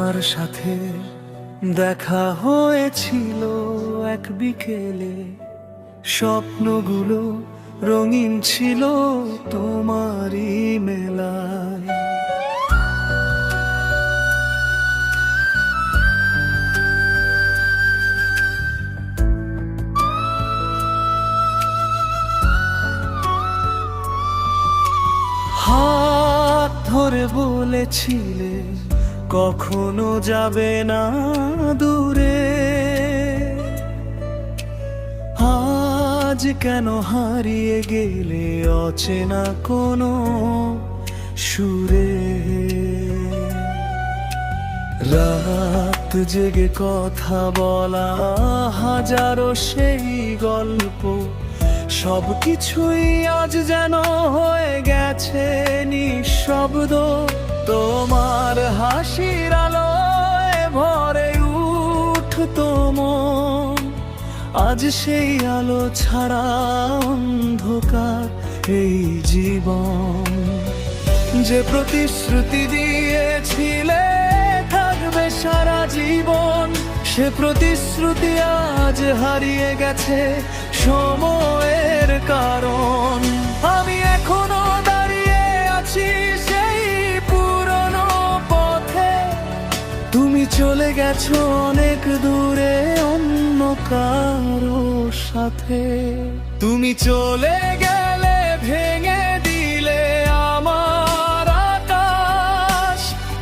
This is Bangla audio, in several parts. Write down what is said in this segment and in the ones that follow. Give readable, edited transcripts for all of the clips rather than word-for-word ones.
তোমার সাথে দেখা হয়েছিল এক বিকেলে, স্বপ্নগুলো রঙিন ছিল তোমারই মেলায়। হাত ধরে বলেছিলে কখনো যাবে না দূরে, আজ কেন হারিয়ে গেলে অচেনা কোনো সুরে। রাত জেগে কথা বলা হাজারো সেই গল্প, সবকিছুই আজ যেন হয়ে গেছে নিঃশব্দ। তোমার হাসির আলোয় ভরে উঠতো মন, আজ সেই আলো ছাড়া অন্ধকার এই জীবন। যে প্রতিশ্রুতি দিয়েছিলে থাকবে সারা জীবন, সে প্রতিশ্রুতি আজ হারিয়ে গেছে সময়ের কারণ। আমি এখনো দাঁড়িয়ে আছি সেই পুরনো পথে, তুমি চলে গেছো অনেক দূরে অন্য কারো সাথে। তুমি চলে গেলে ভেঙে দিলে আমার আকাশ,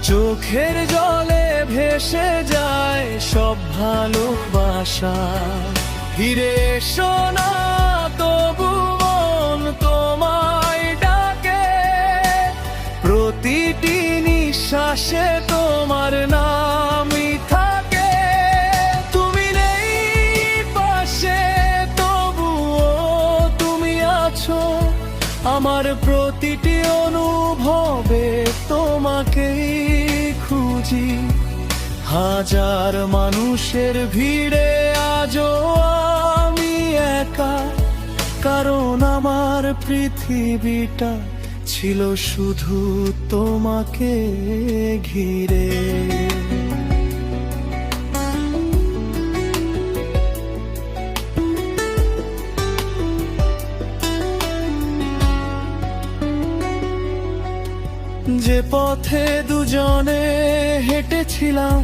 চোখের জলে ভেসে যায় সব ভালোবাসা। ফিরে এসো না তবু মন তোমায় ডাকে, প্রতিটি নিঃশ্বাসে তোমার নামই থাকে। তুমি নেই পাশে তবুও তুমি আছো, আমার প্রতিটি অনুভবে তোমাকেই খুঁজি। হাজার মানুষের ভিড়ে আজও আমি একা, কারণ আমার পৃথিবীটা ছিল শুধু তোমাকে ঘিরে। যে পথে দুজনে হেঁটেছিলাম